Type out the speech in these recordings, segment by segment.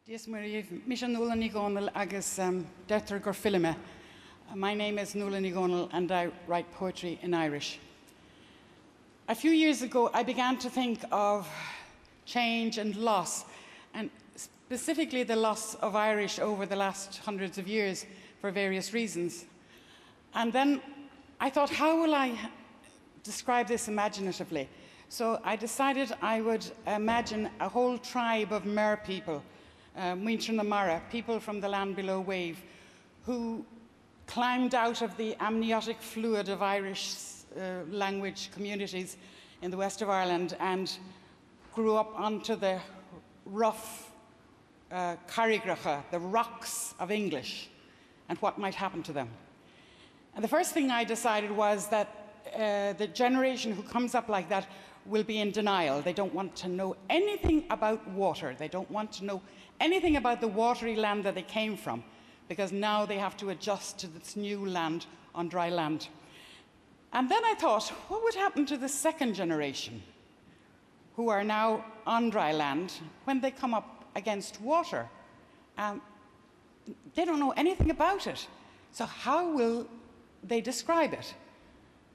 Dies Marie, Nuala Ní Dhomhnaill agus Detter gur filime. My name is Nuala Ní Dhomhnaill and I write poetry in Irish. A few years ago, I began to think of change and loss, and specifically the loss of Irish over the last hundreds of years for various reasons. And then I thought, how will I describe this imaginatively? So I decided I would imagine a whole tribe of mer people, Muintir na Mara, people from the land below wave, who climbed out of the amniotic fluid of Irish language communities in the west of Ireland and grew up onto the rough carrigracha, the rocks of English, and what might happen to them. And the first thing I decided was that the generation who comes up like that will be in denial. They don't want to know anything about water. They don't want to know anything about the watery land that they came from, because now they have to adjust to this new land on dry land. And then I thought, what would happen to the second generation who are now on dry land when they come up against water? They don't know anything about it. So how will they describe it?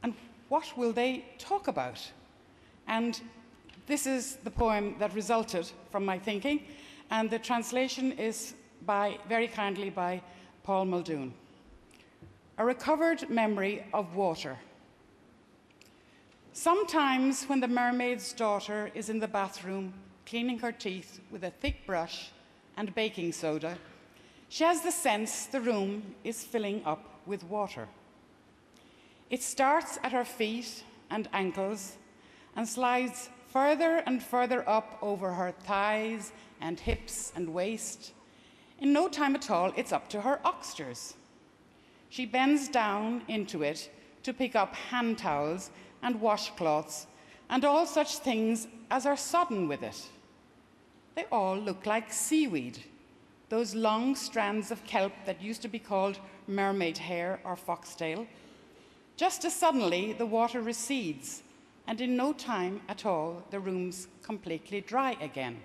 And what will they talk about? And this is the poem that resulted from my thinking, and the translation is very kindly by Paul Muldoon. A recovered memory of water. Sometimes when the mermaid's daughter is in the bathroom cleaning her teeth with a thick brush and baking soda, she has the sense the room is filling up with water. It starts at her feet and ankles and slides further and further up over her thighs and hips and waist. In no time at all, it's up to her oxters. She bends down into it to pick up hand towels and washcloths and all such things as are sodden with it. They all look like seaweed, those long strands of kelp that used to be called mermaid hair or foxtail. Just as suddenly, the water recedes, and in no time at all, the room's completely dry again.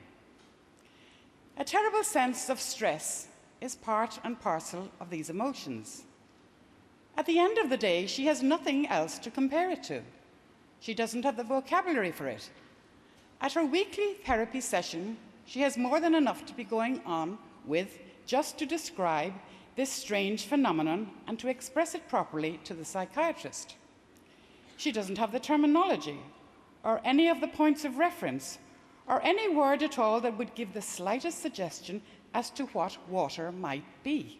A terrible sense of stress is part and parcel of these emotions. At the end of the day, she has nothing else to compare it to. She doesn't have the vocabulary for it. At her weekly therapy session, she has more than enough to be going on with just to describe this strange phenomenon and to express it properly to the psychiatrist. She doesn't have the terminology or any of the points of reference or any word at all that would give the slightest suggestion as to what water might be.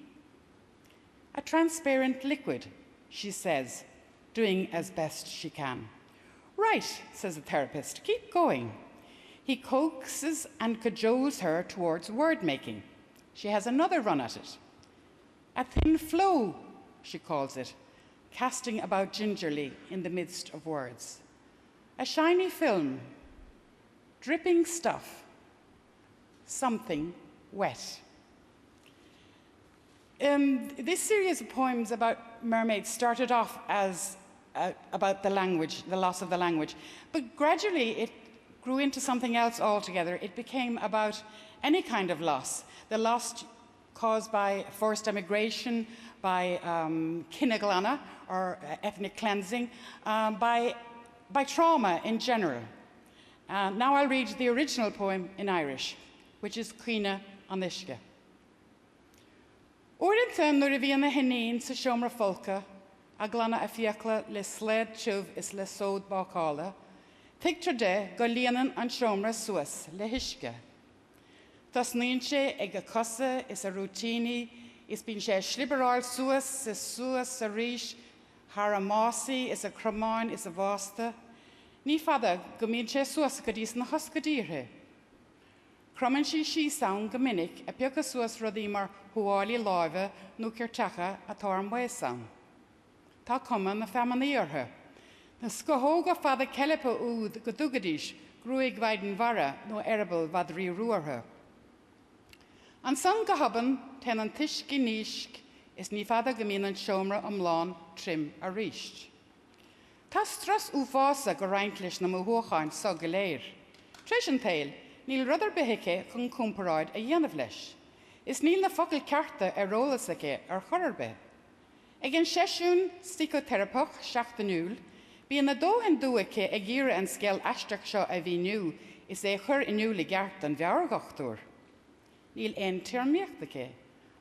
A transparent liquid, she says, doing as best she can. Right, says the therapist, keep going. He coaxes and cajoles her towards word-making. She has another run at it. A thin flow, she calls it, casting about gingerly in the midst of words. A shiny film, dripping stuff, something wet. This series of poems about mermaids started off as about the language, the loss of the language, but gradually it grew into something else altogether. It became about any kind of loss, the loss caused by forced emigration, by kinneglana, or ethnic cleansing, by trauma in general. Now I'll read the original poem in Irish, which is Cuine an Uisce. Uaireanta nuair a bhí na hinaín sa seomra folca, a glanna a fiacla le sléad tuamh is le sód bácála, tigtar de go líanann an seomra suas le huisce. Tas níonn sé ag a cosa is a rútíní, is bíonn sé slibberáil suas a ríis, thar a másaí is a cromáin is a bhásta. Ní fada go mbíonn sé suas go dtí na hoscadíre. Cromann sí síosáin go minic a beag a suas rudaí mar thuálaí láimhe nó ceartacha atá an bhuasáin. Tá cuma na femanna orthu. Na scothóga fada celepa úd go dugadís grúig bhaidin mhara nó erbal bhadrí ruartha. An san go haban ten an tuiscí níosc is ní fada go mbíonn an seomra amláin trim a ríist. Tá stras uafása go roinnt leis na mo thuacháin sa go léir. Treis an tail, níl rudidir bitheice chun cúmparáid a dhéanamh leis. Is níl na focail cearta rólas aige ar chorbe. Ag an sesiún psychotherapach seachtanúil, bí na dó an dúice ag gíire an scéal aisteach seo a bhí nniu is é chur inniu le gceart an bheargachtúir. Níl éon teirmíocht aige,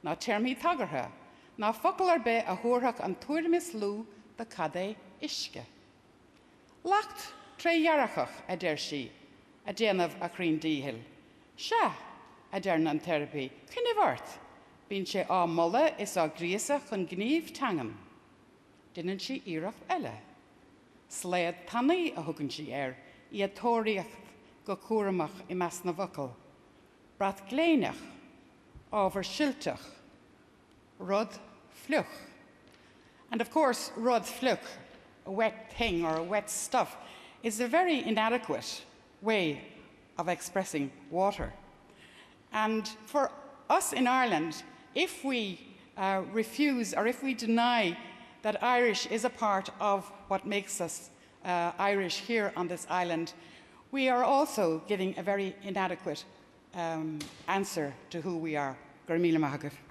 ná teirmí tagartha, ná focail ar be a thuairtheach an tuairmis lú de cadé isce. Lacht tréhearachach a déir si, a déanamh a Chrín Dhomhnaill. Se a déirn an therapy, cinehhart, bíonn sé á molla is á gríosa chun gníomh tangan. Dinan si iirecht eile. Sléad tannaí a thugann si í a tóiríocht go cuaireamach I meas na bhocail. Brat gléineach, ábhar silteach, rud fluch. And of course, rud fluch, a wet thing or a wet stuff, is a very inadequate way of expressing water. And for us in Ireland, if we refuse or if we deny that Irish is a part of what makes us Irish here on this island, we are also giving a very inadequate answer to who we are. Gur míle maith agaibh.